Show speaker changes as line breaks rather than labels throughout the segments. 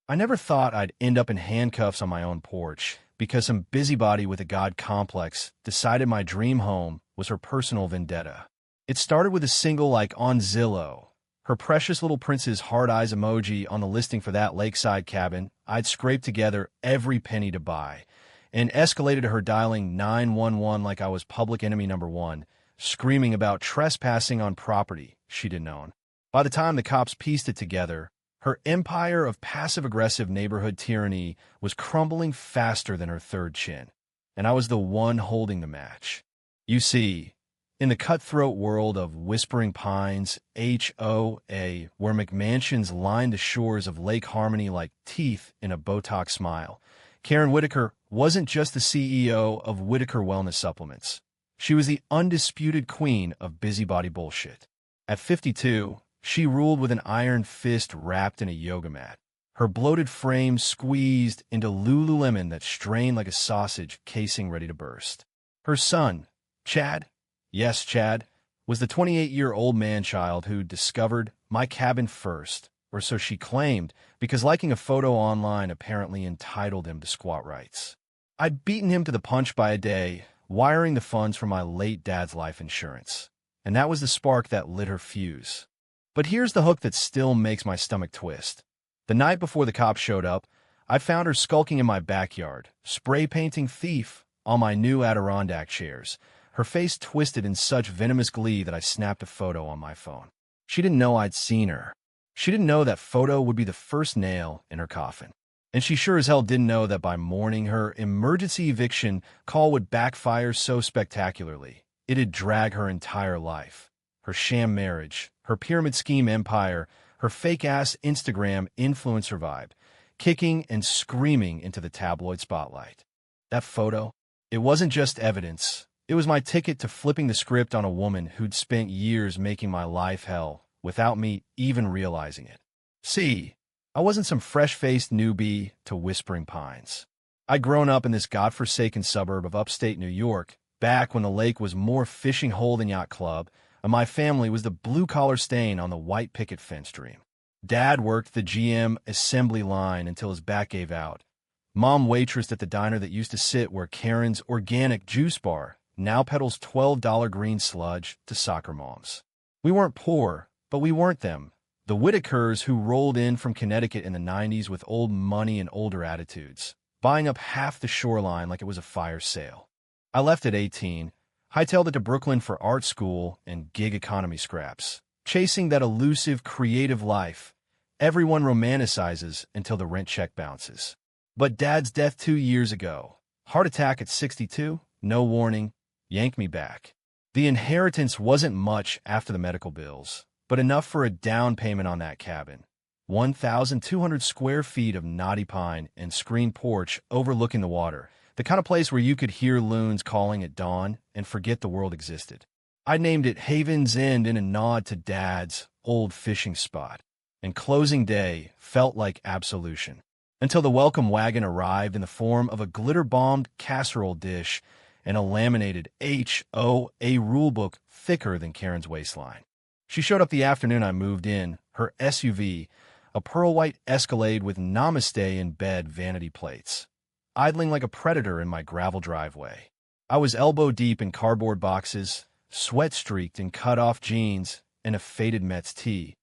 I never thought I'd end up in handcuffs on my own porch because some busybody with a god complex decided my dream home was her personal vendetta. It started with a single like on Zillow. Her precious little prince's hard eyes emoji on the listing for that lakeside cabin I'd scraped together every penny to buy, and escalated to her dialing 911 like I was public enemy number one, screaming about trespassing on property she didn't own. By the time the cops pieced it together, her empire of passive-aggressive neighborhood tyranny was crumbling faster than her third chin, and I was the one holding the match. You see, in the cutthroat world of Whispering Pines, HOA, where McMansions lined the shores of Lake Harmony like teeth in a Botox smile, Karen Whitaker wasn't just the CEO of Whitaker Wellness Supplements. She was the undisputed queen of busybody bullshit. At 52, she ruled with an iron fist wrapped in a yoga mat, her bloated frame squeezed into Lululemon that strained like a sausage casing ready to burst. Her son, Chad, yes, Chad, was the 28-year-old man-child who discovered my cabin first, or so she claimed, because liking a photo online apparently entitled him to squat rights. I'd beaten him to the punch by a day, wiring the funds for my late dad's life insurance, and that was the spark that lit her fuse. But here's the hook that still makes my stomach twist. The night before the cops showed up, I found her skulking in my backyard, spray painting thief on my new Adirondack chairs, her face twisted in such venomous glee that I snapped a photo on my phone. She didn't know I'd seen her. She didn't know that photo would be the first nail in her coffin. And she sure as hell didn't know that by morning her emergency eviction call would backfire so spectacularly, it'd drag her entire life. Her sham marriage, her pyramid scheme empire, her fake-ass Instagram influencer vibe, kicking and screaming into the tabloid spotlight. That photo, it wasn't just evidence. It was my ticket to flipping the script on a woman who'd spent years making my life hell without me even realizing it. See, I wasn't some fresh-faced newbie to Whispering Pines. I'd grown up in this godforsaken suburb of upstate New York, back when the lake was more fishing hole than yacht club, and my family was the blue-collar stain on the white picket fence dream. Dad worked the GM assembly line until his back gave out. Mom waitressed at the diner that used to sit where Karen's organic juice bar now peddles $12 green sludge to soccer moms. We weren't poor, but we weren't them. The Whitakers who rolled in from Connecticut in the 90s with old money and older attitudes, buying up half the shoreline like it was a fire sale. I left at 18, hightailed it to Brooklyn for art school and gig economy scraps, chasing that elusive creative life everyone romanticizes until the rent check bounces. But Dad's death 2 years ago, heart attack at 62, no warning, yanked me back. The inheritance wasn't much after the medical bills, but enough for a down payment on that cabin. 1,200 square feet of knotty pine and screened porch overlooking the water, the kind of place where you could hear loons calling at dawn and forget the world existed. I named it Haven's End in a nod to Dad's old fishing spot, and closing day felt like absolution, until the welcome wagon arrived in the form of a glitter-bombed casserole dish and a laminated HOA rulebook thicker than Karen's waistline. She showed up the afternoon I moved in, her SUV, a pearl-white Escalade with Namaste in bed vanity plates, idling like a predator in my gravel driveway. I was elbow-deep in cardboard boxes, sweat-streaked in cut-off jeans, and a faded Mets tee,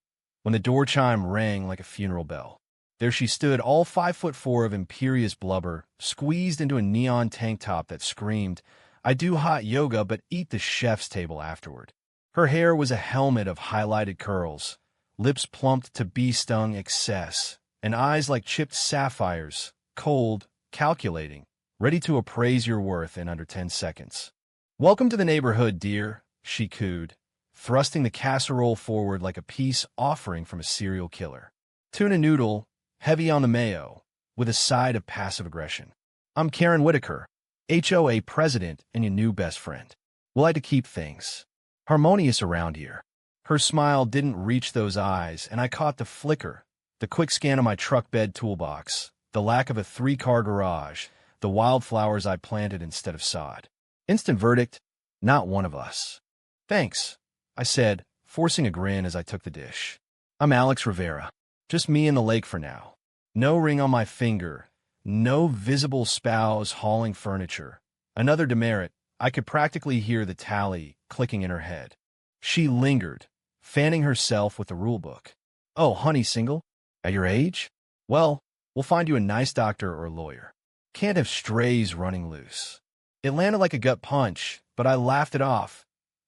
when the door chime rang like a funeral bell. There she stood, all 5'4" of imperious blubber, squeezed into a neon tank top that screamed, "I do hot yoga, but eat the chef's table afterward." Her hair was a helmet of highlighted curls, lips plumped to bee-stung excess, and eyes like chipped sapphires, cold, calculating, ready to appraise your worth in under 10 seconds. "Welcome to the neighborhood, dear," she cooed, thrusting the casserole forward like a peace offering from a serial killer. Tuna noodle, heavy on the mayo, with a side of passive aggression. "I'm Karen Whitaker, HOA president and your new best friend. We'll like to keep things harmonious around here." Her smile didn't reach those eyes, and I caught the flicker, the quick scan of my truck bed toolbox, the lack of a 3-car garage, the wildflowers I planted instead of sod. Instant verdict, not one of us. "Thanks," I said, forcing a grin as I took the dish. "I'm Alex Rivera. Just me and the lake for now." No ring on my finger. No visible spouse hauling furniture. Another demerit. I could practically hear the tally clicking in her head. She lingered, fanning herself with the rulebook. Oh, honey, single? At your age? Well, we'll find you a nice doctor or lawyer. Can't have strays running loose. It landed like a gut punch, but I laughed it off.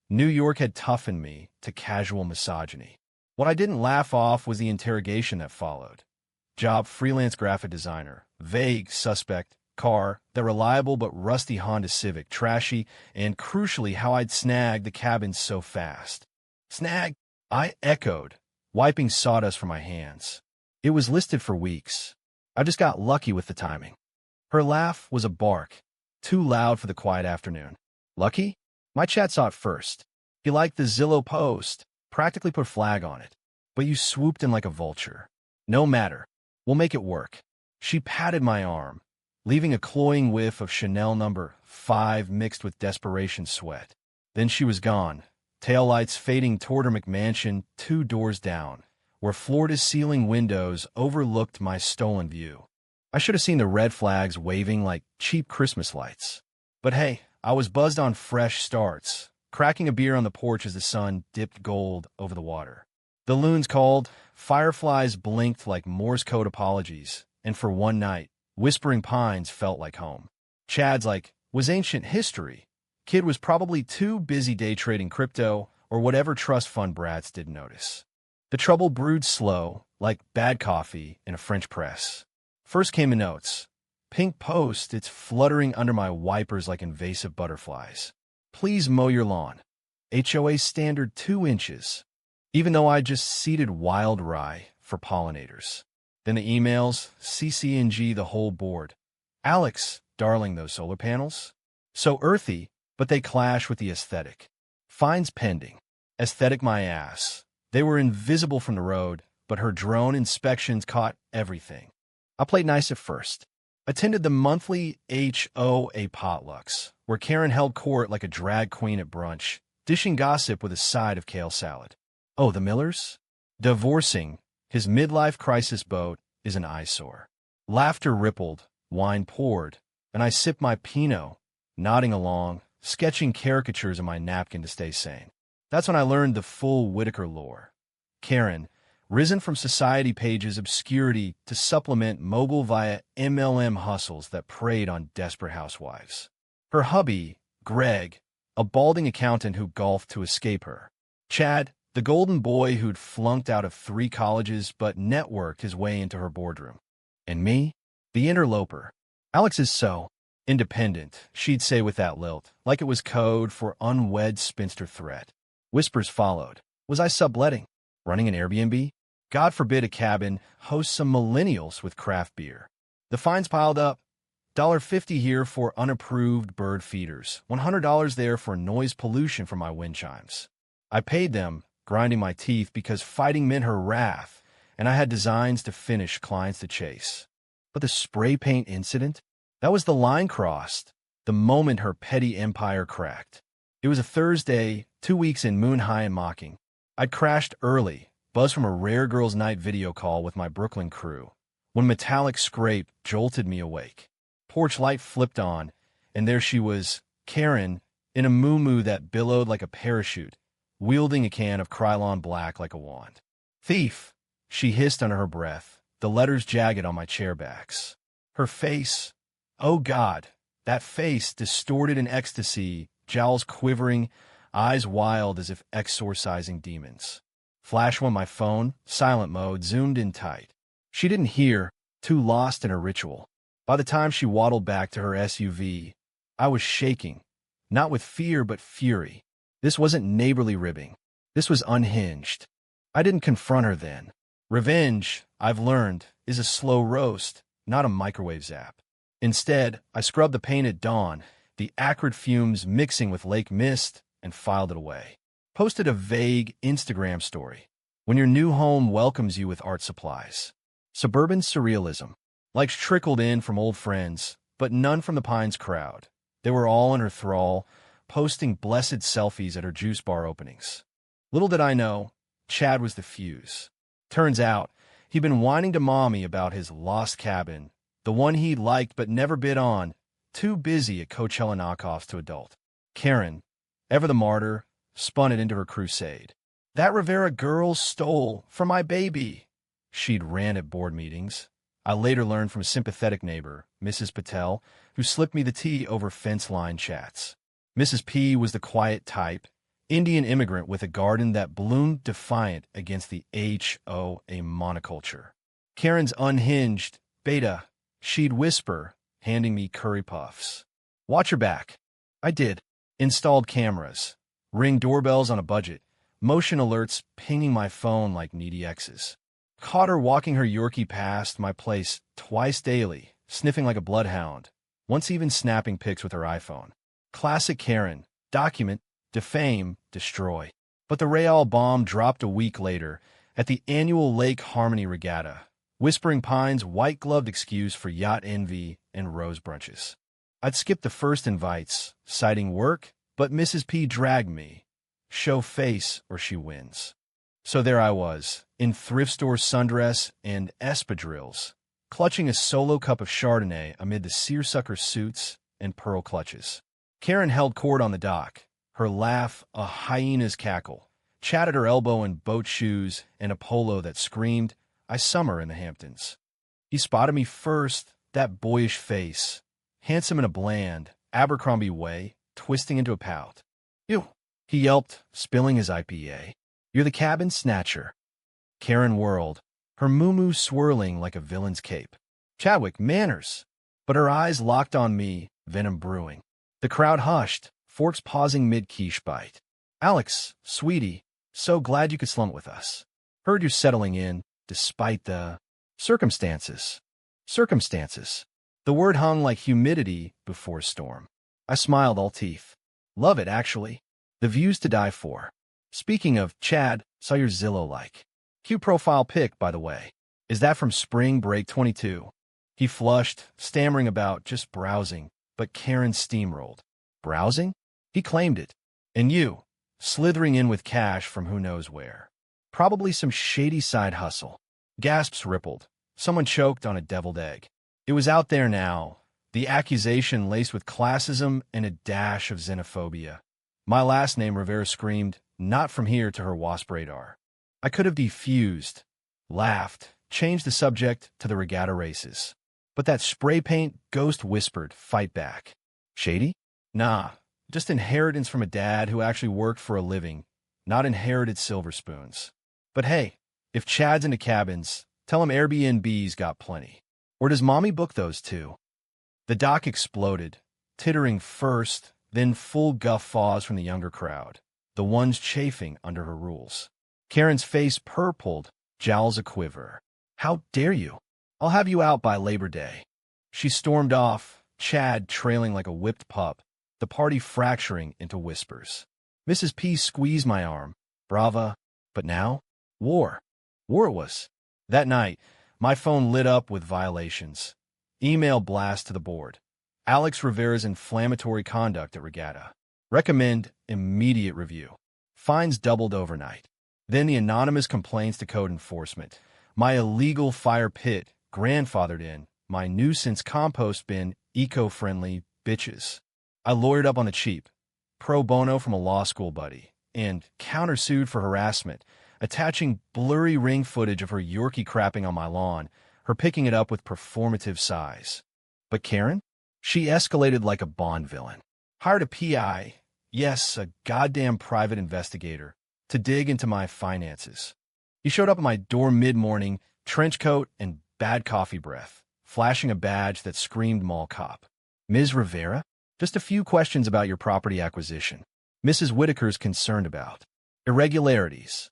New York had toughened me to casual misogyny. What I didn't laugh off was the interrogation that followed. Job, freelance graphic designer. Vague, suspect. Car, the reliable but rusty Honda Civic. Trashy, and crucially how I'd snagged the cabin so fast. Snag? I echoed, wiping sawdust from my hands. It was listed for weeks. I just got lucky with the timing. Her laugh was a bark, too loud for the quiet afternoon. Lucky? My chat saw it first. He liked the Zillow post, practically put a flag on it. But you swooped in like a vulture. No matter. We'll make it work. She patted my arm, leaving a cloying whiff of Chanel number 5 mixed with desperation sweat. Then she was gone, taillights fading toward her McMansion 2 doors down, where floor-to-ceiling windows overlooked my stolen view. I should have seen the red flags waving like cheap Christmas lights. But hey, I was buzzed on fresh starts, cracking a beer on the porch as the sun dipped gold over the water. The loons called, fireflies blinked like Morse code apologies, and for one night, Whispering Pines felt like home. Chad's like, was ancient history. Kid was probably too busy day trading crypto or whatever trust fund brats didn't notice. The trouble brewed slow, like bad coffee in a French press. First came the notes. Pink post, it's fluttering under my wipers like invasive butterflies. Please mow your lawn. HOA standard 2 inches. Even though I just seeded wild rye for pollinators. Then the emails, CC&G the whole board. Alex, darling, those solar panels? So earthy, but they clash with the aesthetic. Fines pending. Aesthetic my ass. They were invisible from the road, but her drone inspections caught everything. I played nice at first. Attended the monthly HOA potlucks, where Karen held court like a drag queen at brunch, dishing gossip with a side of kale salad. Oh, the Millers? Divorcing, his midlife crisis boat, is an eyesore. Laughter rippled, wine poured, and I sipped my Pinot, nodding along, sketching caricatures on my napkin to stay sane. That's when I learned the full Whitaker lore. Karen, risen from society pages' obscurity to supplement mobile via MLM hustles that preyed on desperate housewives. Her hubby, Greg, a balding accountant who golfed to escape her. Chad, the golden boy who'd flunked out of 3 colleges but networked his way into her boardroom. And me, the interloper. Alex is so independent, she'd say with that lilt, like it was code for unwed spinster threat. Whispers followed. Was I subletting? Running an Airbnb? God forbid a cabin hosts some millennials with craft beer. The fines piled up. $1.50 here for unapproved bird feeders. $100 there for noise pollution from my wind chimes. I paid them, grinding my teeth because fighting meant her wrath, and I had designs to finish, clients to chase. But the spray paint incident? That was the line crossed, the moment her petty empire cracked. It was a Thursday, 2 weeks in moon high and mocking. I'd crashed early, buzzed from a rare girls' night video call with my Brooklyn crew, when metallic scrape jolted me awake. Porch light flipped on, and there she was, Karen, in a moo-moo that billowed like a parachute, wielding a can of Krylon Black like a wand. Thief, she hissed under her breath, the letters jagged on my chair backs. Her face, oh God, that face distorted in ecstasy, jowls quivering, eyes wild as if exorcising demons. Flash went my phone, silent mode, zoomed in tight. She didn't hear, too lost in her ritual. By the time she waddled back to her SUV, I was shaking, not with fear but fury. This wasn't neighborly ribbing. This was unhinged. I didn't confront her then. Revenge, I've learned, is a slow roast, not a microwave zap. Instead, I scrubbed the paint at dawn, the acrid fumes mixing with lake mist, and filed it away. Posted a vague Instagram story. When your new home welcomes you with art supplies. Suburban surrealism. Likes trickled in from old friends, but none from the Pines crowd. They were all in her thrall, posting blessed selfies at her juice bar openings. Little did I know, Chad was the fuse. Turns out, He'd been whining to Mommy about his lost cabin, the one he liked but never bid on, too busy at Coachella knockoffs to adult. Karen, ever the martyr, spun it into her crusade. "That Rivera girl stole from my baby," she'd rant at board meetings. I later learned from a sympathetic neighbor, Mrs. Patel, who slipped me the tea over fence-line chats. Mrs. P was the quiet type, Indian immigrant with a garden that bloomed defiant against the HOA monoculture. Karen's unhinged, "Beta," she'd whisper, handing me curry puffs. "Watch your back." I did. Installed cameras, ring doorbells on a budget, motion alerts pinging my phone like needy exes. Caught her walking her Yorkie past my place twice daily, sniffing like a bloodhound, once even snapping pics with her iPhone. Classic Karen: document, defame, destroy. But the Real bomb dropped a week later at the annual Lake Harmony Regatta, Whispering Pines' white-gloved excuse for yacht envy and rose brunches. I'd skipped the first invites, citing work, but Mrs. P dragged me. Show face or she wins. So there I was, in thrift store sundress and espadrilles, clutching a solo cup of Chardonnay amid the seersucker suits and pearl clutches. Karen held court on the dock, her laugh a hyena's cackle, chat at her elbow in boat shoes and a polo that screamed, "I summer in the Hamptons." He spotted me first, that boyish face, handsome in a bland, Abercrombie way, twisting into a pout. "You," he yelped, spilling his IPA. "You're the cabin snatcher." Karen whirled, her moo-moo swirling like a villain's cape. "Chadwick, manners!" But her eyes locked on me, venom brewing. The crowd hushed, forks pausing mid-quiche bite. "Alex, sweetie, so glad you could slump with us. Heard you're settling in, despite the circumstances." Circumstances. The word hung like humidity before a storm. I smiled all teeth. "Love it, actually. The view's to die for. Speaking of, Chad, saw your Zillow-like. Cute profile pic, by the way. Is that from Spring Break 22? He flushed, stammering about just browsing, but Karen steamrolled. "Browsing?" He claimed it. "And you, slithering in with cash from who knows where. Probably some shady side hustle." Gasps rippled. Someone choked on a deviled egg. It was out there now, the accusation laced with classism and a dash of xenophobia. My last name, Rivera screamed, not from here to her WASP radar. I could have defused, laughed, changed the subject to the regatta races. But that spray paint ghost whispered, "Fight back." Shady? Nah, just inheritance from a dad who actually worked for a living, not inherited silver spoons. But hey, if Chad's into cabins, tell him Airbnb's got plenty. Or does Mommy book those too? The dock exploded, tittering first, then full guffaws from the younger crowd, the ones chafing under her rules. Karen's face purpled, jowls a-quiver. "How dare you? I'll have you out by Labor Day." She stormed off, Chad trailing like a whipped pup, the party fracturing into whispers. Mrs. P squeezed my arm. "Brava." But now? War. War it was. That night, my phone lit up with violations. Email blast to the board. Alex Rivera's inflammatory conduct at Regatta. Recommend immediate review. Fines doubled overnight. Then the anonymous complaints to code enforcement. My illegal fire pit grandfathered in. My nuisance compost bin eco-friendly bitches. I lawyered up on the cheap. Pro bono from a law school buddy. And countersued for harassment, attaching blurry ring footage of her Yorkie crapping on my lawn, her picking it up with performative sighs. But Karen? She escalated like a Bond villain. Hired a PI, yes, a goddamn private investigator, to dig into my finances. He showed up at my door mid-morning, trench coat and bad coffee breath, flashing a badge that screamed mall cop. "Ms. Rivera? Just a few questions about your property acquisition. Mrs. Whitaker's concerned about." Irregularities.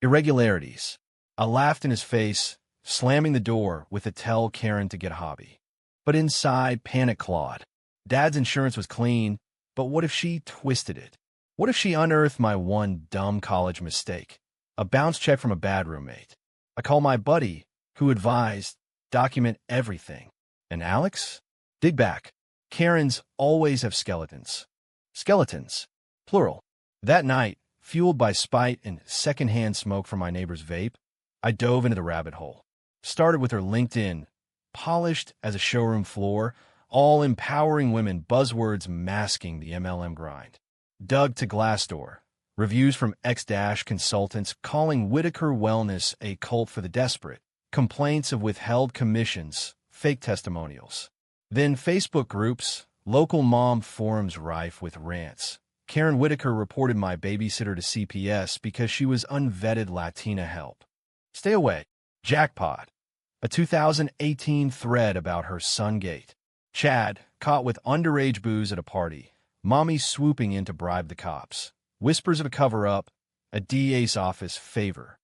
Irregularities. I laughed in his face, slamming the door with a tell Karen to get a hobby. But inside, panic clawed. Dad's insurance was clean, but what if she twisted it? What if she unearthed my one dumb college mistake? A bounce check from a bad roommate. I called my buddy, who advised, document everything. And Alex? Dig back. Karens always have skeletons. Skeletons. Plural. That night, fueled by spite and secondhand smoke from my neighbor's vape, I dove into the rabbit hole. Started with her LinkedIn, polished as a showroom floor, all empowering women buzzwords masking the MLM grind. Dug to Glassdoor, reviews from X-consultants calling Whitaker Wellness a cult for the desperate, complaints of withheld commissions, fake testimonials. Then Facebook groups, local mom forums rife with rants. Karen Whitaker reported my babysitter to CPS because she was unvetted Latina help. Stay away. Jackpot. A 2018 thread about her son Gate. Chad, caught with underage booze at a party. Mommy swooping in to bribe the cops. Whispers of a cover-up. A DA's office favor.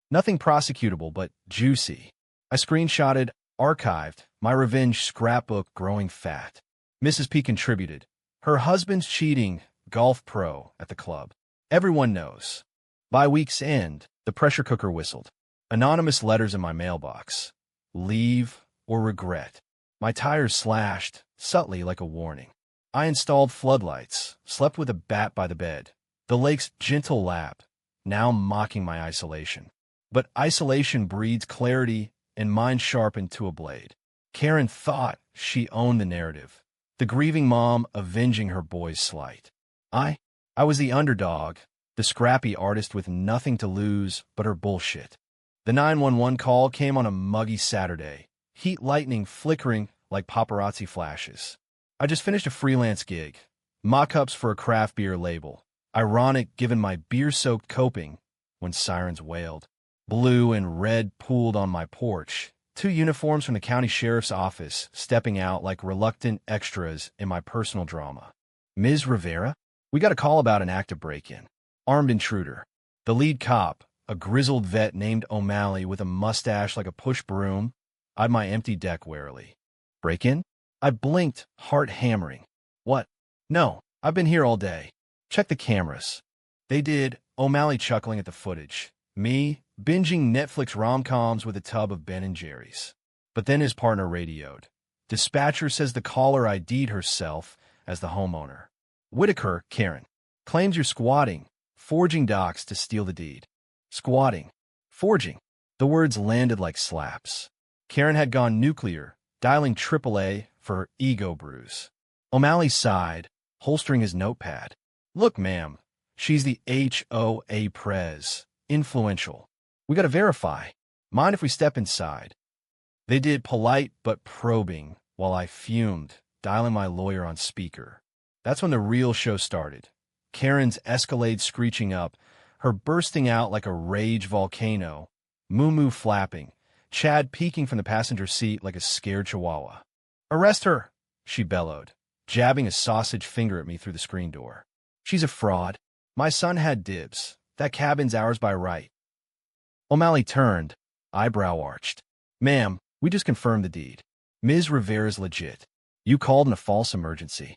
Nothing prosecutable, but juicy. I screenshotted, archived, my revenge scrapbook growing fat. Mrs. P contributed. Her husband's cheating, golf pro, at the club. Everyone knows. By week's end, the pressure cooker whistled. Anonymous letters in my mailbox. Leave or regret. My tires slashed, subtly like a warning. I installed floodlights, slept with a bat by the bed. The lake's gentle lap, now mocking my isolation. But isolation breeds clarity, and mine sharpened to a blade. Karen thought she owned the narrative. The grieving mom avenging her boy's slight. I was the underdog, the scrappy artist with nothing to lose but her bullshit. The 911 call came on a muggy Saturday, heat lightning flickering like paparazzi flashes. I just finished a freelance gig, mock-ups for a craft beer label. Ironic given my beer-soaked coping when sirens wailed. Blue and red pooled on my porch, 2 uniforms from the county sheriff's office stepping out like reluctant extras in my personal drama. Ms. Rivera? We got a call about an active break-in. Armed intruder. The lead cop, a grizzled vet named O'Malley with a mustache like a push broom, eyed my empty deck warily. Break-in? I blinked, heart hammering. What? No, I've been here all day. Check the cameras. They did, O'Malley chuckling at the footage. Me, binging Netflix rom-coms with a tub of Ben & Jerry's. But then his partner radioed. Dispatcher says the caller ID'd herself as the homeowner. Whitaker, Karen, claims you're squatting, forging docs to steal the deed. Squatting. Forging. The words landed like slaps. Karen had gone nuclear, dialing AAA for her ego bruise. O'Malley sighed, holstering his notepad. Look, ma'am, she's the HOA prez. Influential. We gotta verify. Mind if we step inside? They did, polite but probing, while I fumed, dialing my lawyer on speaker. That's when the real show started. Karen's Escalade screeching up, her bursting out like a rage volcano, moo-moo flapping, Chad peeking from the passenger seat like a scared chihuahua. Arrest her, she bellowed, jabbing a sausage finger at me through the screen door. She's a fraud. My son had dibs. That cabin's ours by right. O'Malley turned, eyebrow arched. Ma'am, we just confirmed the deed. Ms. Rivera's legit. You called in a false emergency.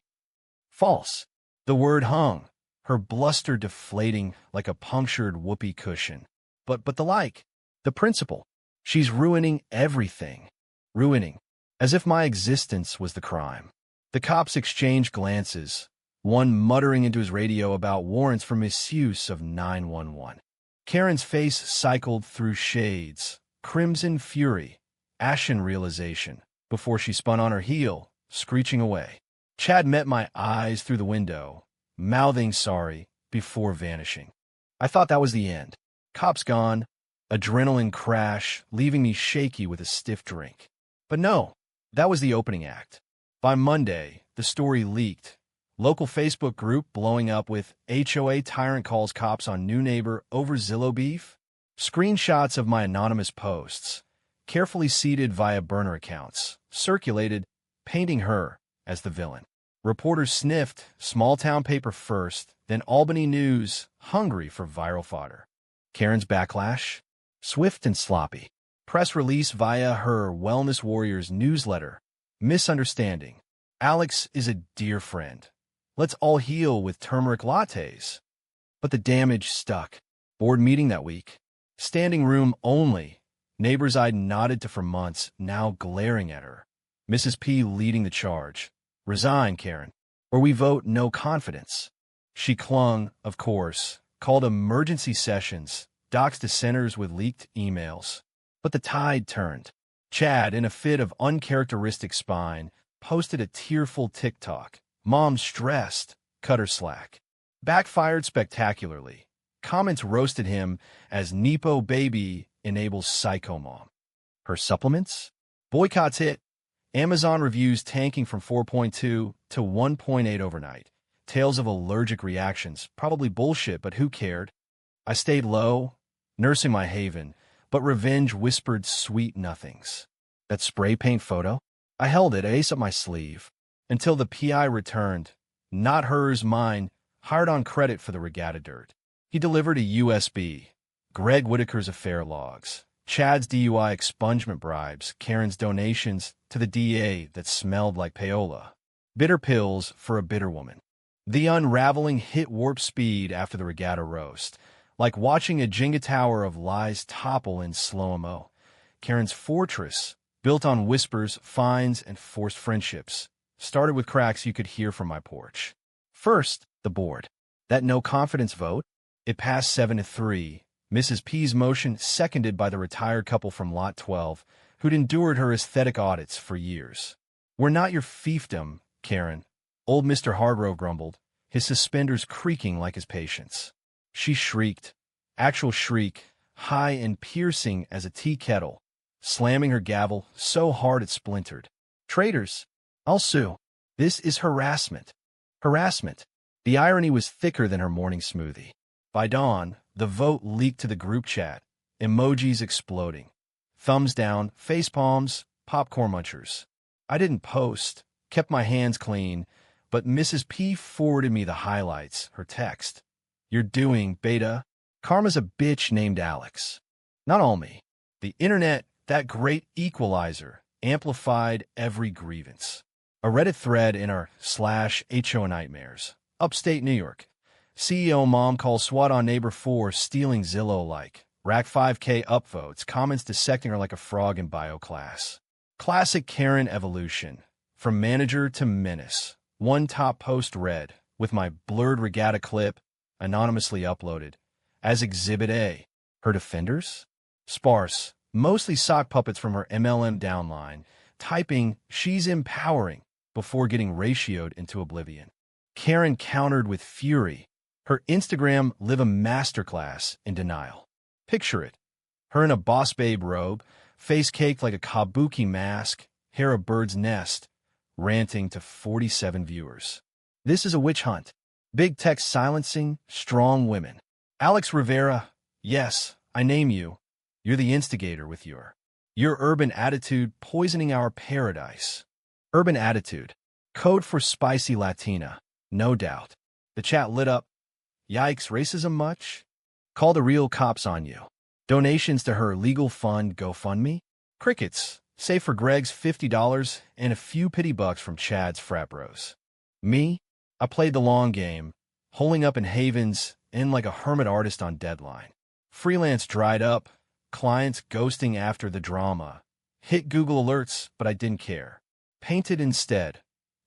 False. The word hung, her bluster deflating like a punctured whoopee cushion. But the like. The principle. She's ruining everything. Ruining. As if my existence was the crime. The cops exchanged glances, one muttering into his radio about warrants for misuse of 911. Karen's face cycled through shades, crimson fury, ashen realization, before she spun on her heel, screeching away. Chad met my eyes through the window, mouthing sorry, before vanishing. I thought that was the end. Cops gone, adrenaline crash, leaving me shaky with a stiff drink. But no, that was the opening act. By Monday, the story leaked. Local Facebook group blowing up with HOA tyrant calls cops on new neighbor over Zillow beef. Screenshots of my anonymous posts, carefully seeded via burner accounts, circulated, painting her as the villain. Reporters sniffed, small-town paper first, then Albany News, hungry for viral fodder. Karen's backlash? Swift and sloppy. Press release via her Wellness Warriors newsletter. Misunderstanding. Alex is a dear friend. Let's all heal with turmeric lattes. But the damage stuck. Board meeting that week. Standing room only. Neighbors I'd nodded to for months, now glaring at her. Mrs. P leading the charge. Resign, Karen, or we vote no confidence. She clung, of course, called emergency sessions, doxed dissenters with leaked emails. But the tide turned. Chad, in a fit of uncharacteristic spine, posted a tearful TikTok. Mom's stressed. Cut her slack. Backfired spectacularly. Comments roasted him as Nepo baby enables psycho mom. Her supplements? Boycotts hit. Amazon reviews tanking from 4.2 to 1.8 overnight. Tales of allergic reactions. Probably bullshit, but who cared? I stayed low, nursing my haven, but revenge whispered sweet nothings. That spray paint photo? I held it, ace up my sleeve, until the PI returned. Not hers, mine, hired on credit for the regatta dirt. He delivered a USB. Greg Whitaker's affair logs. Chad's DUI expungement bribes. Karen's donations to the DA that smelled like payola. Bitter pills for a bitter woman. The unraveling hit warp speed after the regatta roast. Like watching a Jenga tower of lies topple in slow-mo. Karen's fortress, built on whispers, fines, and forced friendships, started with cracks you could hear from my porch. First, the board. That no-confidence vote? It passed 7-3. Mrs. P's motion seconded by the retired couple from Lot 12, who'd endured her aesthetic audits for years. We're not your fiefdom, Karen. Old Mr. Hargrove grumbled, his suspenders creaking like his patience. She shrieked, actual shriek, high and piercing as a tea kettle, slamming her gavel so hard it splintered. Traitors! I'll sue. This is harassment. Harassment. The irony was thicker than her morning smoothie. By dawn, the vote leaked to the group chat, emojis exploding. Thumbs down, face palms, popcorn munchers. I didn't post, kept my hands clean, but Mrs. P forwarded me the highlights, her text. You're doing, beta. Karma's a bitch named Alex. Not all me. The internet, that great equalizer, amplified every grievance. A Reddit thread in our /HO Nightmares. Upstate New York. CEO mom calls SWAT on neighbor 4 stealing Zillow-like. Rack 5K upvotes, comments dissecting her like a frog in bio class. Classic Karen evolution. From manager to menace. One top post read, with my blurred regatta clip, anonymously uploaded, as Exhibit A. Her defenders? Sparse, mostly sock puppets from her MLM downline, typing, she's empowering, before getting ratioed into oblivion. Karen countered with fury. Her Instagram live a masterclass in denial. Picture it. Her in a boss babe robe, face caked like a kabuki mask, hair a bird's nest, ranting to 47 viewers. This is a witch hunt. Big tech silencing strong women. Alex Rivera, yes, I name you. You're the instigator with your urban attitude poisoning our paradise. Urban attitude. Code for spicy Latina. No doubt. The chat lit up. Yikes, racism much? Call the real cops on you. Donations to her legal fund GoFundMe? Crickets, save for Greg's $50 and a few pity bucks from Chad's frat bros. Me? I played the long game, holing up in havens, in like a hermit artist on deadline. Freelance dried up, clients ghosting after the drama. Hit Google alerts, but I didn't care. Painted instead.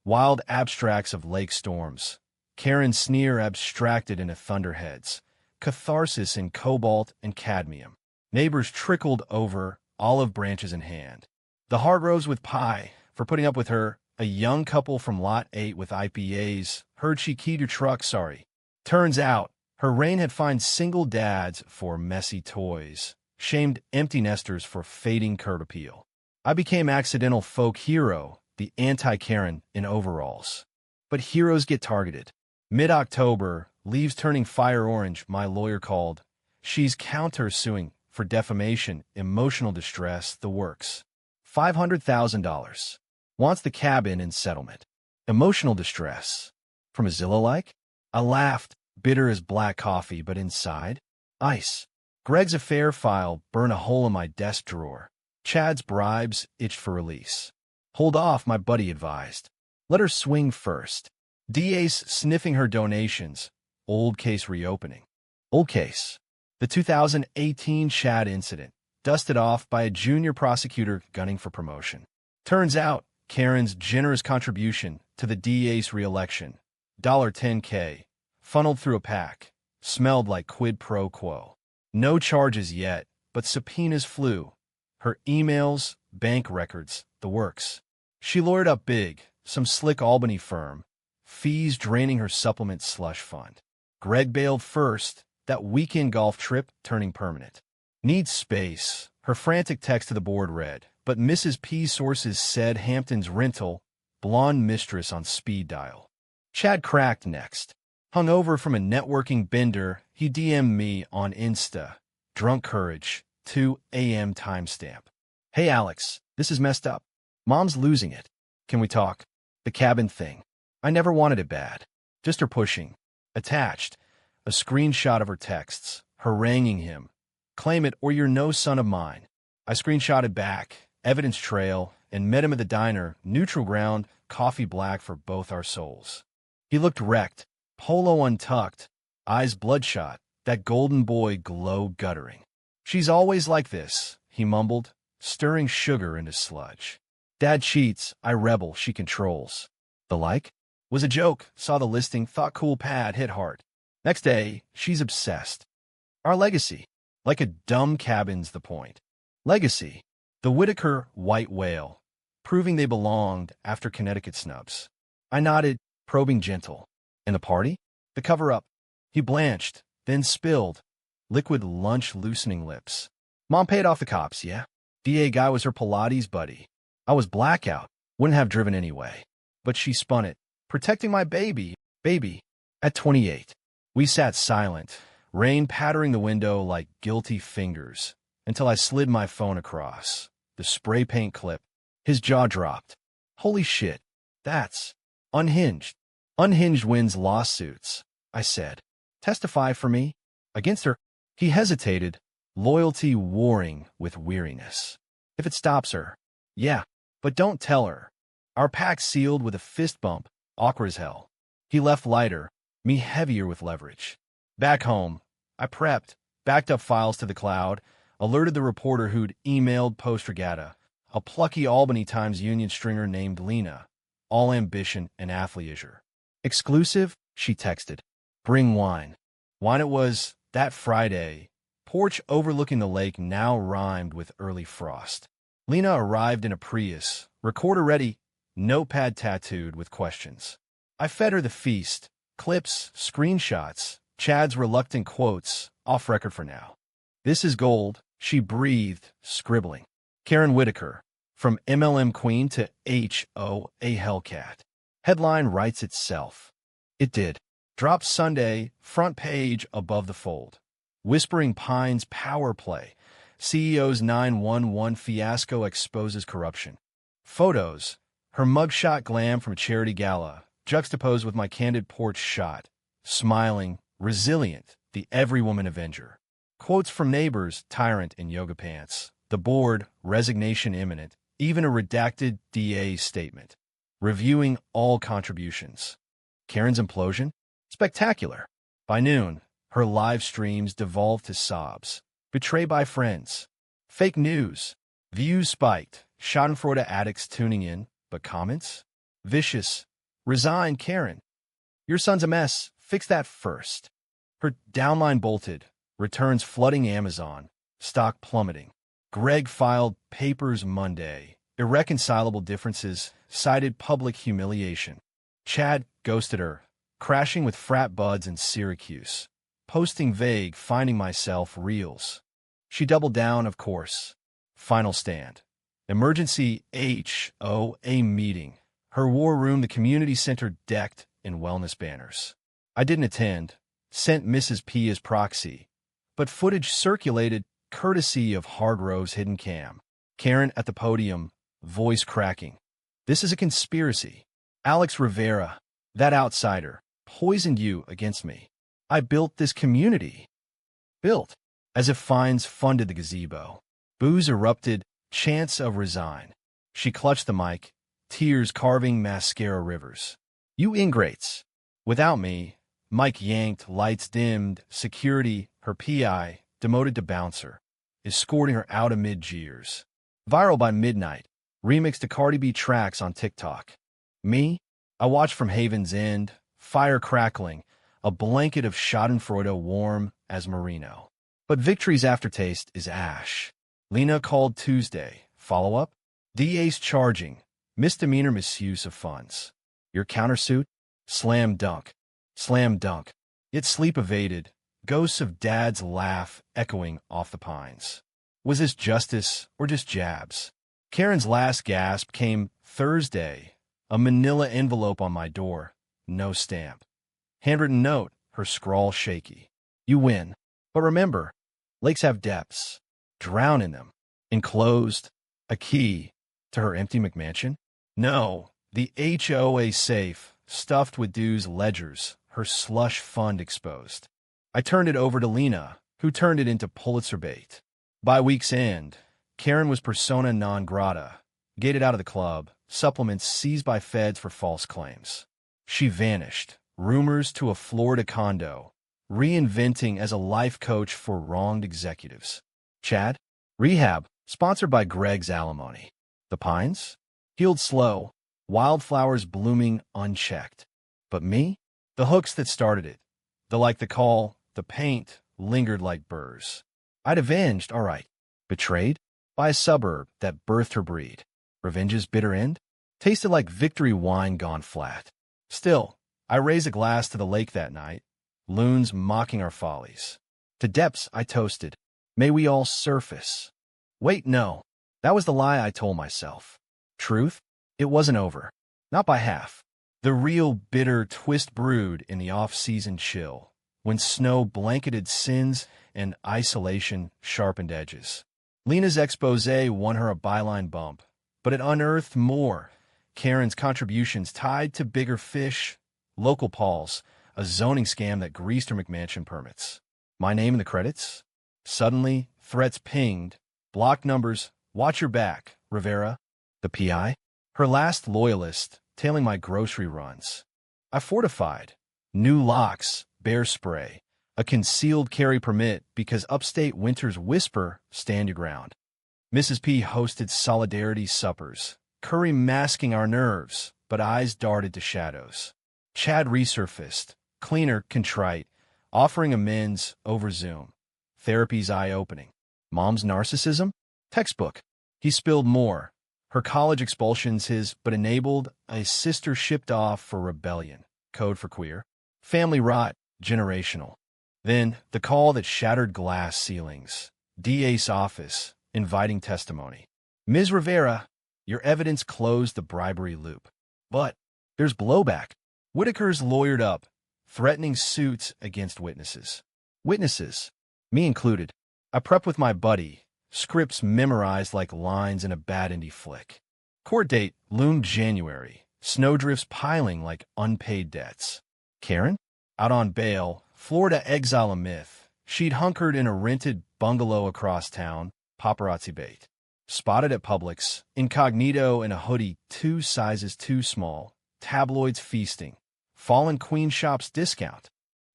Wild abstracts of lake storms. Karen sneer abstracted into thunderheads. Catharsis in cobalt and cadmium. Neighbors trickled over, olive branches in hand. The Hargroves with pie, for putting up with her. A young couple from Lot 8 with IPAs. Heard she keyed your truck, sorry. Turns out, her reign had fined single dads for messy toys. Shamed empty nesters for fading curb appeal. I became accidental folk hero, the anti-Karen in overalls. But heroes get targeted. Mid-October, leaves turning fire orange, my lawyer called. She's counter-suing for defamation, emotional distress, the works. $500,000. Wants the cabin in settlement. Emotional distress. From a Zillow-like? I laughed, bitter as black coffee, but inside? Ice. Greg's affair file burned a hole in my desk drawer. Chad's bribes itched for release. Hold off, my buddy advised. Let her swing first. DA's sniffing her donations. Old case reopening. Old case. The 2018 Chad incident, dusted off by a junior prosecutor gunning for promotion. Turns out, Karen's generous contribution to the DA's re-election, $10K, funneled through a PAC, smelled like quid pro quo. No charges yet, but subpoenas flew. Her emails, bank records, the works. She lawyered up big, some slick Albany firm, fees draining her supplement slush fund. Greg bailed first, that weekend golf trip turning permanent. Needs space, her frantic text to the board read, but Mrs. P's sources said Hampton's rental, blonde mistress on speed dial. Chad cracked next. Hungover from a networking bender, he DM'd me on Insta. Drunk courage, 2 a.m. timestamp. Hey Alex, this is messed up. Mom's losing it. Can we talk? The cabin thing. I never wanted it bad. Just her pushing. Attached. A screenshot of her texts, haranguing him. Claim it or you're no son of mine. I screenshotted back, evidence trail, and met him at the diner, neutral ground, coffee black for both our souls. He looked wrecked, polo untucked, eyes bloodshot, that golden boy glow guttering. She's always like this, he mumbled, stirring sugar into sludge. Dad cheats, I rebel, she controls. The like? Was a joke, saw the listing, thought cool pad, hit hard. Next day, she's obsessed. Our legacy. Like a dumb cabin's the point. Legacy. The Whitaker white whale, proving they belonged after Connecticut snubs. I nodded, probing gentle. And the party? The cover-up. He blanched, then spilled. Liquid lunch loosening lips. Mom paid off the cops, yeah? DA guy was her Pilates buddy. I was blackout, wouldn't have driven anyway. But she spun it, protecting my baby. At 28. We sat silent, rain pattering the window like guilty fingers, until I slid my phone across. The spray paint clip. His jaw dropped. Holy shit, that's unhinged. Unhinged wins lawsuits, I said. Testify for me? Against her? He hesitated, loyalty warring with weariness. If it stops her. Yeah, but don't tell her. Our pact sealed with a fist bump, awkward as hell. He left lighter, me heavier with leverage. Back home, I prepped, backed up files to the cloud, alerted the reporter who'd emailed post-regatta, a plucky Albany Times Union stringer named Lena, all ambition and athleisure. Exclusive, she texted. Bring wine. Wine it was, that Friday. Porch overlooking the lake now rhymed with early frost. Lena arrived in a Prius, recorder ready, notepad tattooed with questions. I fed her the feast, clips, screenshots, Chad's reluctant quotes, off record for now. This is gold, she breathed, scribbling. Karen Whitaker, from MLM Queen to HOA Hellcat. Headline writes itself. It did. Dropped Sunday, front page above the fold. Whispering Pines power play. CEO's 911 fiasco exposes corruption. Photos. Her mugshot glam from a charity gala, juxtaposed with my candid porch shot. Smiling, resilient, the every woman avenger. Quotes from neighbors, tyrant in yoga pants. The board, resignation imminent. Even a redacted DA statement. Reviewing all contributions. Karen's implosion? Spectacular. By noon, her live streams devolved to sobs. Betrayed by friends. Fake news. Views spiked. Schadenfreude addicts tuning in. But comments? Vicious. Resign, Karen. Your son's a mess. Fix that first. Her downline bolted. Returns flooding Amazon. Stock plummeting. Greg filed papers Monday. Irreconcilable differences. Cited public humiliation. Chad ghosted her. Crashing with frat buds in Syracuse. Posting vague, finding myself reels. She doubled down, of course. Final stand. Emergency HOA meeting. Her war room, the community center decked in wellness banners. I didn't attend. Sent Mrs. P as proxy. But footage circulated, courtesy of Hardrove's hidden cam. Karen at the podium, voice cracking. This is a conspiracy. Alex Rivera, that outsider, poisoned you against me. I built this community. Built. As if fines funded the gazebo. Booze erupted, chants of resign. She clutched the mic, tears carving mascara rivers. You ingrates. Without me, mic yanked, lights dimmed, security, her PI, demoted to bouncer, escorting her out amid jeers. Viral by midnight, remixed to Cardi B tracks on TikTok. Me? I watched from Haven's End, fire crackling, a blanket of schadenfreude warm as merino. But victory's aftertaste is ash. Lena called Tuesday. Follow-up? DA's charging. Misdemeanor misuse of funds. Your countersuit? Slam dunk. Slam dunk. Yet sleep evaded. Ghosts of Dad's laugh echoing off the pines. Was this justice or just jabs? Karen's last gasp came Thursday. A manila envelope on my door. No stamp. Handwritten note, her scrawl shaky. You win. But remember, lakes have depths. Drown in them. Enclosed. A key. To her empty McMansion? No. The HOA safe, stuffed with dues ledgers, her slush fund exposed. I turned it over to Lena, who turned it into Pulitzer bait. By week's end, Karen was persona non grata, gated out of the club, supplements seized by feds for false claims. She vanished, rumors to a Florida condo, reinventing as a life coach for wronged executives. Chad? Rehab, sponsored by Greg's Alimony. The pines? Healed slow, wildflowers blooming unchecked. But me? The hooks that started it. The call, the paint, lingered like burrs. I'd avenged, all right. Betrayed? By a suburb that birthed her breed. Revenge's bitter end? Tasted like victory wine gone flat. Still, I raised a glass to the lake that night, loons mocking our follies. To depths I toasted. May we all surface. Wait, no. That was the lie I told myself. Truth? It wasn't over. Not by half. The real bitter twist brewed in the off-season chill, when snow blanketed sins and isolation sharpened edges. Lena's expose won her a byline bump, but it unearthed more. Karen's contributions tied to bigger fish, local Pauls, a zoning scam that greased her McMansion permits. My name in the credits? Suddenly, threats pinged, block numbers, watch your back, Rivera. The PI? Her last loyalist, tailing my grocery runs. I fortified. New locks, bear spray, a concealed carry permit because upstate winters whisper, stand your ground. Mrs. P hosted solidarity suppers, curry masking our nerves, but eyes darted to shadows. Chad resurfaced, cleaner, contrite, offering amends over Zoom. Therapy's eye-opening. Mom's narcissism? Textbook. He spilled more. Her college expulsions his, but enabled a sister shipped off for rebellion. Code for queer. Family rot. Generational. Then, the call that shattered glass ceilings. DA's office, inviting testimony. Ms. Rivera, your evidence closed the bribery loop. But there's blowback. Whitaker's lawyered up, threatening suits against witnesses. Witnesses, me included. I prep with my buddy, scripts memorized like lines in a bad indie flick. Court date loomed January, snowdrifts piling like unpaid debts. Karen? Out on bail, Florida exile a myth. She'd hunkered in a rented bungalow across town, paparazzi bait. Spotted at Publix, incognito in a hoodie 2 sizes too small, tabloids feasting, fallen queen shops discount.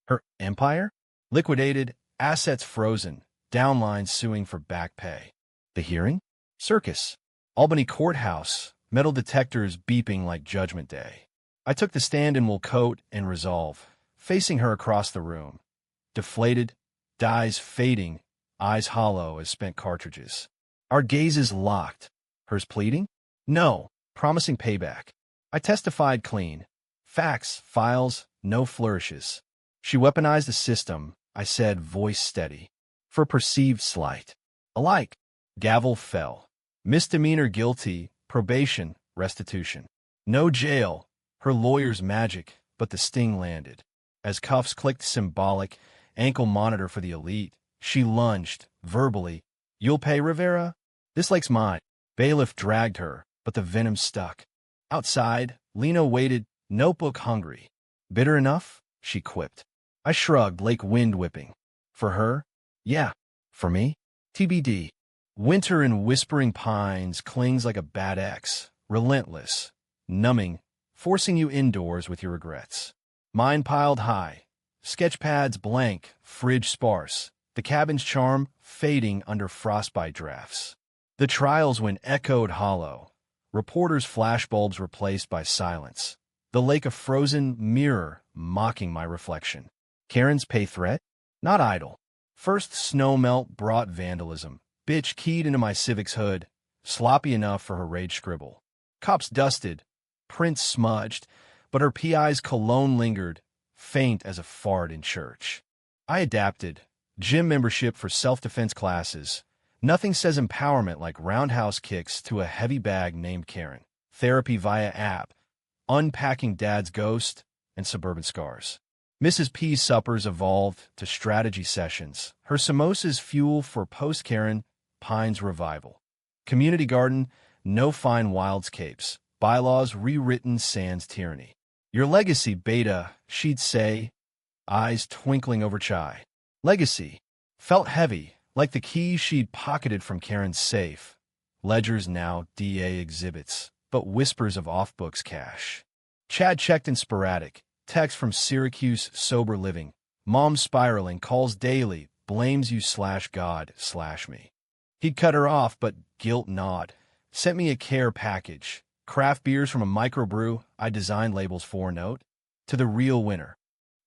Her empire? Liquidated, assets frozen, downlines suing for back pay. The hearing? Circus. Albany Courthouse, metal detectors beeping like Judgment Day. I took the stand in wool coat and resolve, facing her across the room. Deflated, dyes fading, eyes hollow as spent cartridges. Our gazes locked. Hers pleading? No, promising payback. I testified clean. Facts, files, no flourishes. She weaponized the system, I said, voice steady. For perceived slight. Alike. Gavel fell. Misdemeanor guilty, probation, restitution. No jail. Her lawyer's magic, but the sting landed. As cuffs clicked symbolic, ankle monitor for the elite, she lunged, verbally. You'll pay, Rivera? This lake's mine. Bailiff dragged her, but the venom stuck. Outside, Lena waited, notebook hungry. Bitter enough? She quipped. I shrugged, lake wind whipping. For her? Yeah. For me? TBD. Winter in whispering pines clings like a bad ex, relentless, numbing, forcing you indoors with your regrets. Mine piled high. Sketch pads blank, fridge sparse. The cabin's charm fading under frostbite drafts. The trials when echoed hollow. Reporters' flashbulbs replaced by silence. The lake a frozen mirror mocking my reflection. Karen's pay threat? Not idle. First snowmelt brought vandalism. Bitch keyed into my Civic's hood. sloppy enough for her rage scribble. Cops dusted, prints smudged, but her PI's cologne lingered, faint as a fart in church. I adapted. Gym membership for self-defense classes. Nothing says empowerment like roundhouse kicks to a heavy bag named Karen. Therapy via app. Unpacking dad's ghost and suburban scars. Mrs. P's suppers evolved to strategy sessions. Her samosas fuel for post-Karen Pines revival. Community garden, no fine wildscapes. Bylaws rewritten sans tyranny. Your legacy, beta, she'd say, eyes twinkling over chai. Legacy. Felt heavy, like the keys she'd pocketed from Karen's safe. Ledgers now DA exhibits, but whispers of off-books cash. Chad checked in sporadic. Text from Syracuse, sober living. Mom spiraling, calls daily, blames you /God/me. He'd cut her off, but guilt gnawed. Sent me a care package. Craft beers from a microbrew I designed labels for note. To the real winner.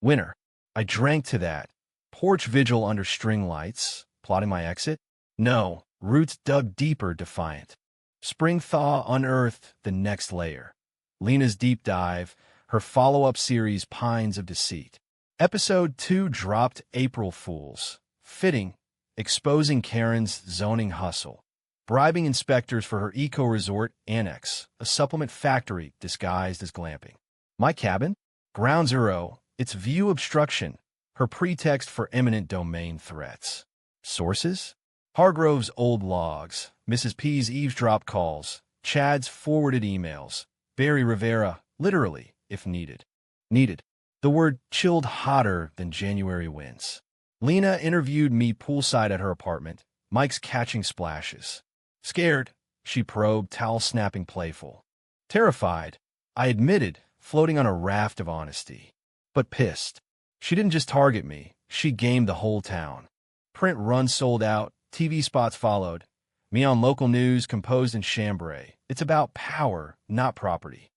Winner. I drank to that. Porch vigil under string lights. Plotting my exit? No. Roots dug deeper, defiant. Spring thaw unearthed the next layer. Lena's deep dive. Her follow-up series, Pines of Deceit. Episode 2 dropped April Fools. Fitting. Exposing Karen's zoning hustle. Bribing inspectors for her eco-resort annex, a supplement factory disguised as glamping. My cabin? Ground zero. Its view obstruction. Her pretext for eminent domain threats. Sources? Hargrove's old logs. Mrs. P's eavesdrop calls. Chad's forwarded emails. Barry Rivera, literally, if needed. Needed. The word chilled hotter than January winds. Lena interviewed me poolside at her apartment. Mike's catching splashes. Scared, she probed, towel snapping playful. Terrified, I admitted, floating on a raft of honesty. But pissed. She didn't just target me, she gamed the whole town. Print runs sold out, TV spots followed. Me on local news composed in chambray. It's about power, not property.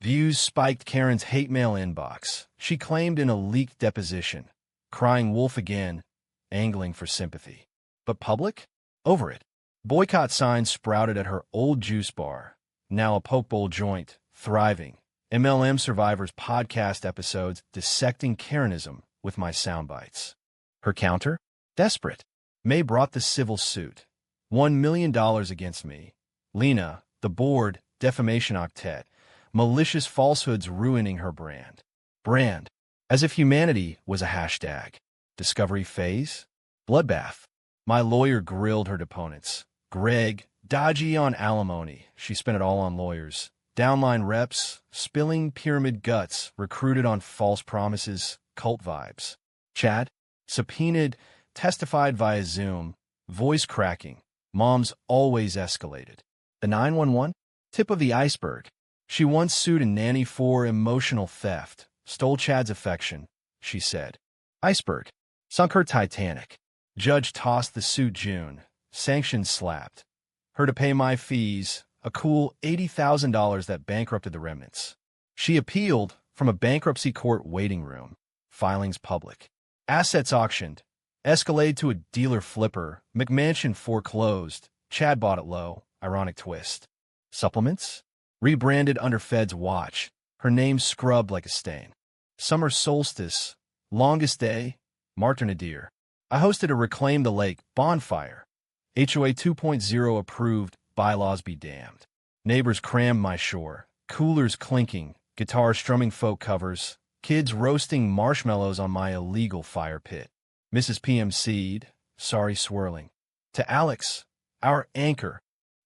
Views spiked Karen's hate mail inbox. She claimed in a leaked deposition. Crying wolf again, angling for sympathy. But public? Over it. Boycott signs sprouted at her old juice bar. Now a poke bowl joint, thriving. MLM Survivors podcast episodes dissecting Karenism with my soundbites. Her counter? Desperate. May brought the civil suit. $1 million against me. Lena, the board, defamation octet. Malicious falsehoods ruining her brand. Brand. As if humanity was a hashtag. Discovery phase? Bloodbath. My lawyer grilled her deponents. Greg, dodgy on alimony. She spent it all on lawyers. Downline reps, spilling pyramid guts, recruited on false promises, cult vibes. Chad, subpoenaed, testified via Zoom, voice cracking. Mom's always escalated. The 911? Tip of the iceberg. She once sued a nanny for emotional theft. Stole Chad's affection, she said. Iceberg. Sunk her Titanic. Judge tossed the suit June. Sanctions slapped. Her to pay my fees, a cool $80,000 that bankrupted the remnants. She appealed from a bankruptcy court waiting room. Filings public. Assets auctioned. Escalade to a dealer flipper. McMansion foreclosed. Chad bought it low. Ironic twist. Supplements? Rebranded under Fed's watch. Her name scrubbed like a stain. Summer solstice. Longest day. Martin Adair. I hosted a Reclaim the Lake bonfire. HOA 2.0 approved. Bylaws be damned. Neighbors crammed my shore. Coolers clinking. Guitars strumming folk covers. Kids roasting marshmallows on my illegal fire pit. Mrs. PMC'd. Sorry swirling. To Alex, our anchor.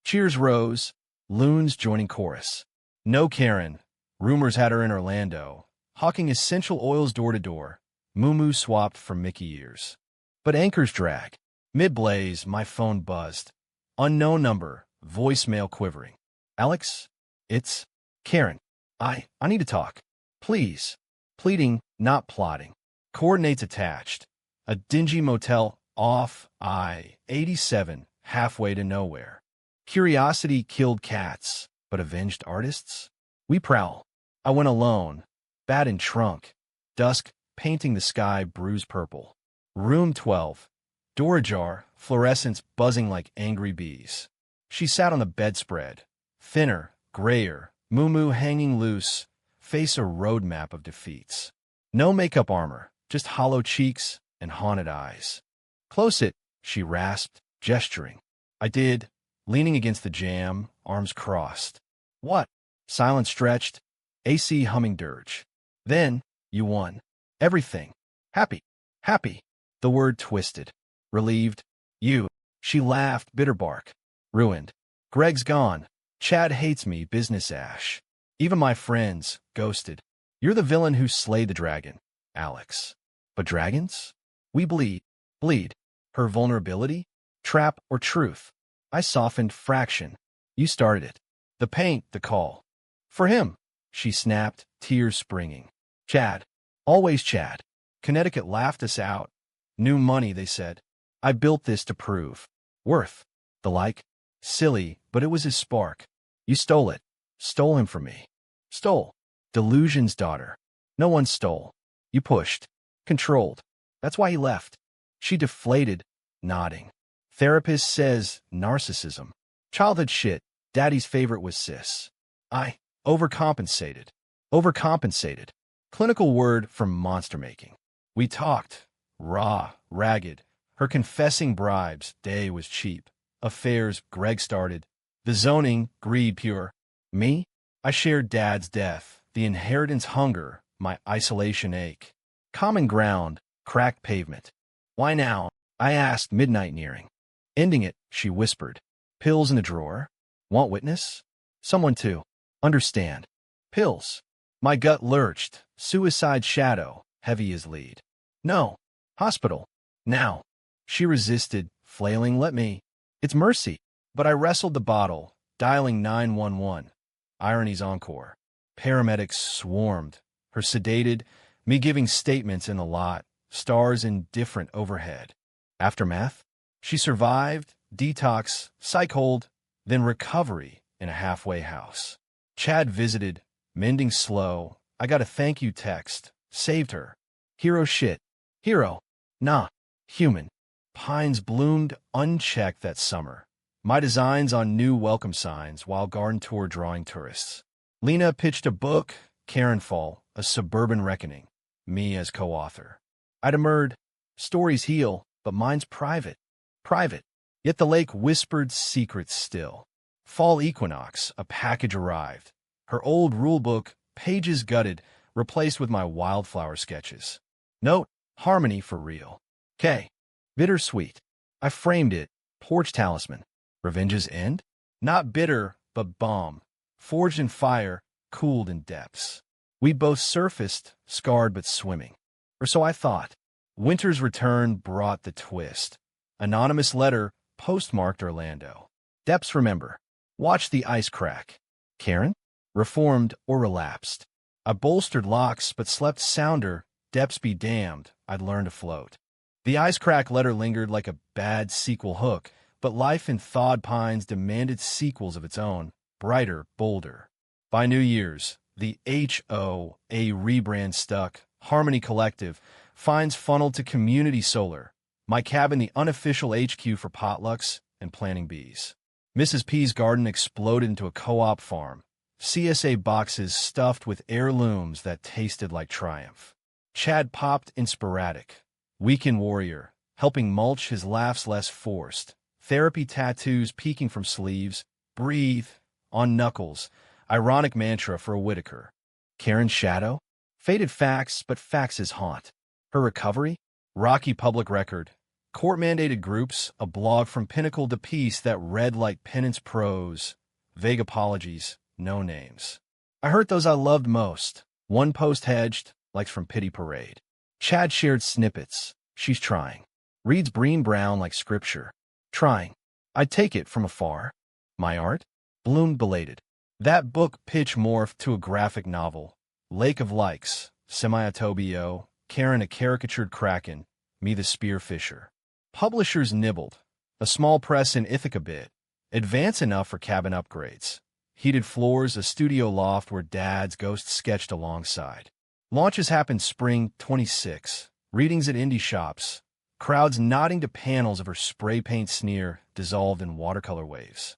Cheers Rose. Loons joining chorus. No Karen. Rumors had her in Orlando. Hawking essential oils door to door. Moo swapped for Mickey ears. But anchors drag. Mid-blaze, my phone buzzed. Unknown number. Voicemail quivering. Alex, it's Karen. I need to talk. Please. Pleading, not plotting. Coordinates attached. A dingy motel off I-87, halfway to nowhere. Curiosity killed cats, but avenged artists? We prowl. I went alone. Bat in trunk. Dusk, painting the sky bruise purple. Room 12. Door ajar, fluorescents buzzing like angry bees. She sat on the bedspread, thinner, grayer, moo-moo hanging loose, face a roadmap of defeats. No makeup armor, just hollow cheeks and haunted eyes. "Close it," she rasped, gesturing. I did, leaning against the jamb, arms crossed. "What?" Silence stretched, AC humming dirge. "Then, you won. Everything. Happy. Happy." The word twisted. "Relieved. You." She laughed, bitter bark. "Ruined. Greg's gone. Chad hates me, business ash. Even my friends, ghosted. You're the villain who slayed the dragon, Alex. But dragons? We bleed. Bleed. Her vulnerability? Trap or truth? I softened fraction. You started it. The paint, the call. For him," she snapped, tears springing. "Chad. Always Chad. Connecticut laughed us out. New money, they said. I built this to prove. Worth. The like. Silly, but it was his spark. You stole it. Stole him from me. Stole. Delusion's daughter. No one stole. You pushed. Controlled. That's why he left." She deflated, nodding. "Therapist says narcissism. Childhood shit. Daddy's favorite was sis. I overcompensated. Overcompensated. Clinical word for monster making. We talked. Raw, ragged. Her confessing bribes. Day was cheap. Affairs Greg started. The zoning, greed pure. Me? I shared Dad's death, the inheritance hunger, my isolation ache. Common ground, cracked pavement. "Why now?" I asked, midnight nearing. Ending it, she whispered. "Pills in the drawer? Want witness? Someone to understand. Pills." My gut lurched, suicide shadow, heavy as lead. "No. Hospital. Now." She resisted, flailing, "Let me. It's mercy." But I wrestled the bottle, dialing 911. Irony's encore. Paramedics swarmed, her sedated, me giving statements in the lot, stars indifferent overhead. Aftermath? She survived, detox, psych hold, then recovery in a halfway house. Chad visited, mending slow. I got a thank you text. Saved her. Hero shit. Hero. Nah. Human. Pines bloomed unchecked that summer. My designs on new welcome signs while garden tour drawing tourists. Lena pitched a book, Karen Fall, A Suburban Reckoning. Me as co-author. I demurred. Stories heal, but mine's private. Private. Yet the lake whispered secrets still. Fall equinox, a package arrived. Her old rulebook, pages gutted, replaced with my wildflower sketches. Note, harmony for real. K. Bittersweet. I framed it. Porch talisman. Revenge's end? Not bitter, but balm. Forged in fire, cooled in depths. We both surfaced, scarred but swimming. Or so I thought. Winter's return brought the twist. Anonymous letter, postmarked Orlando. Depths remember. Watch the ice crack. Karen? Reformed or relapsed. I bolstered locks but slept sounder. Depths be damned, I'd learned to float. The ice crack letter lingered like a bad sequel hook, but life in thawed pines demanded sequels of its own, brighter, bolder. By New Year's, the HOA rebrand stuck, Harmony Collective, finds funneled to Community Solar, my cabin the unofficial HQ for potlucks and planting bees. Mrs. P's garden exploded into a co-op farm, CSA boxes stuffed with heirlooms that tasted like triumph. Chad popped in sporadic, weekend warrior, helping mulch his laughs less forced, therapy tattoos peeking from sleeves, breathe, on knuckles, ironic mantra for a Whitaker. Karen's shadow? Faded facts, but facts is haunt. Her recovery? Rocky public record. Court-mandated groups, a blog from Pinnacle to Peace that read like penance prose. Vague apologies, no names. I hurt those I loved most. One post hedged, likes from Pity Parade. Chad shared snippets. She's trying. Reads Breen Brown like scripture. Trying. I'd take it from afar. My art? Bloomed belated. That book pitch morphed to a graphic novel. Lake of Likes, Semi-Atobio, Karen a caricatured kraken, me the spear fisher. Publishers nibbled. A small press in Ithaca bit. Advance enough for cabin upgrades. Heated floors, a studio loft where Dad's ghost sketched alongside. Launches happened spring 26. Readings at indie shops. Crowds nodding to panels of her spray paint sneer dissolved in watercolor waves.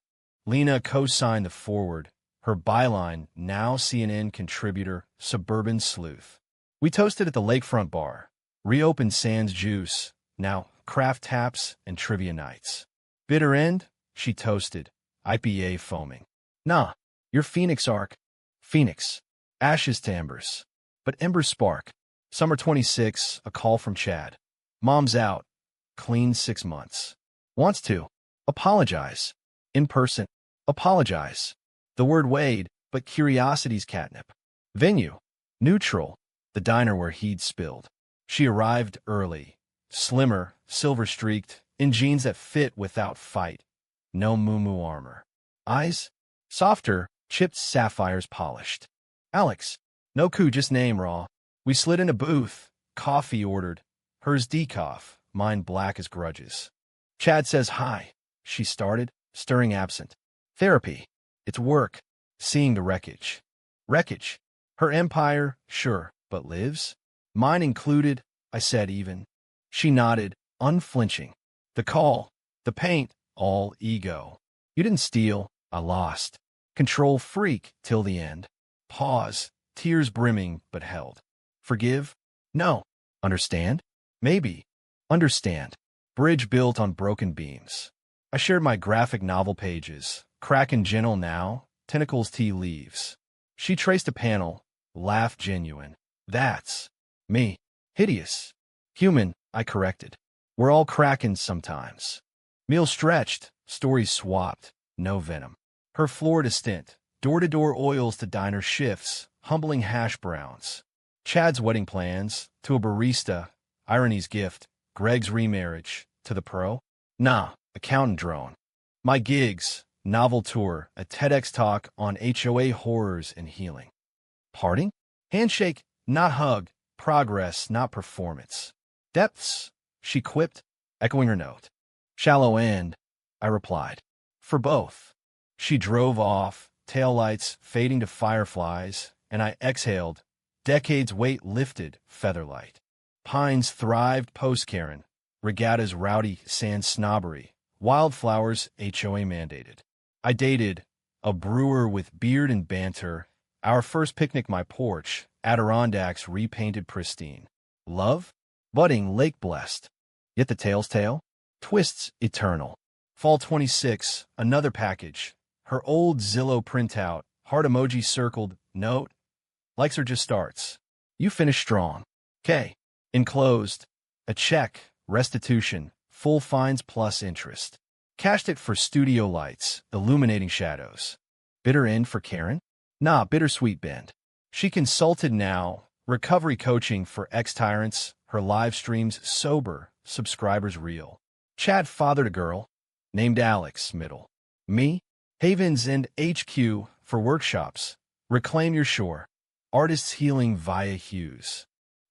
Lena co-signed the forward. Her byline, now CNN contributor, Suburban Sleuth. We toasted at the lakefront bar. Reopened Sans Juice, now craft taps and trivia nights. Bitter end, she toasted, IPA foaming. Nah, your Phoenix arc. Phoenix. Ashes to embers. But embers spark. Summer 26, a call from Chad. Mom's out. Clean 6 months. Wants to. Apologize. In person. Apologize. The word weighed, but curiosity's catnip. Venue. Neutral. The diner where he'd spilled. She arrived early. Slimmer, silver-streaked, in jeans that fit without fight. No moo-moo armor. Eyes? Softer, chipped sapphires polished. Alex. No coup, just name raw. We slid in a booth. Coffee ordered. Hers decaf, mine black as grudges. Chad says hi. She started, stirring absent. Therapy. It's work. Seeing the wreckage. Wreckage. Her empire, sure, but lives? Mine included, I said even. She nodded, unflinching. The call, the paint, all ego. You didn't steal, I lost. Control freak till the end. Pause, tears brimming but held. Forgive? No. Understand? Maybe. Understand. Bridge built on broken beams. I shared my graphic novel pages. Kraken gentle now, tentacles tea leaves. She traced a panel, laughed genuine. That's me. Hideous. Human, I corrected. We're all Krakens sometimes. Meal stretched, stories swapped, no venom. Her Florida stint, door-to-door oils to diner shifts, humbling hash browns. Chad's wedding plans, to a barista, irony's gift, Greg's remarriage, to the pro. Nah, accountant drone. My gigs, novel tour, a TEDx talk on HOA horrors and healing. Parting? Handshake, not hug, progress, not performance. Depths, she quipped, echoing her note. Shallow end, I replied. For both. She drove off, taillights fading to fireflies, and I exhaled, decades weight lifted, featherlight. Pines thrived post-Karen, regatta's rowdy sand snobbery, wildflowers HOA mandated. I dated, a brewer with beard and banter, our first picnic my porch, Adirondacks repainted pristine. Love? Budding lake-blessed. Yet the tale's tale? Twists eternal. Fall 26, another package. Her old Zillow printout, heart emoji circled, note. Likes her just starts. You finish strong. K. Enclosed. A check, restitution, full fines plus interest. Cashed it for studio lights, illuminating shadows. Bitter end for Karen? Nah, bittersweet bend. She consulted now, recovery coaching for ex-tyrants, her live streams sober, subscribers real. Chad fathered a girl, named Alex, middle. Me? Havens and HQ for workshops. Reclaim your shore. Artists healing via hues.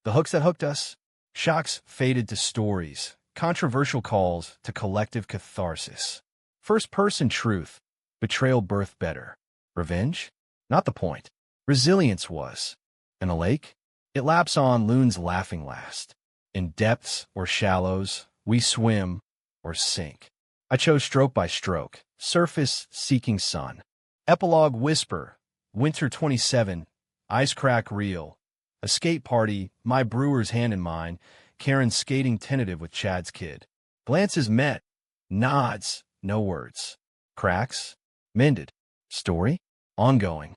The hooks that hooked us? Shocks faded to stories. Controversial calls to collective catharsis. First-person truth. Betrayal birthed better. Revenge? Not the point. Resilience was. In a lake? It laps on loons laughing last. In depths or shallows, we swim or sink. I chose stroke by stroke, surface seeking sun. Epilogue whisper, winter 27, ice crack reel. A skate party, my brewer's hand in mine, Karen skating tentative with Chad's kid. Glances met, nods, no words. Cracks, mended. Story, ongoing.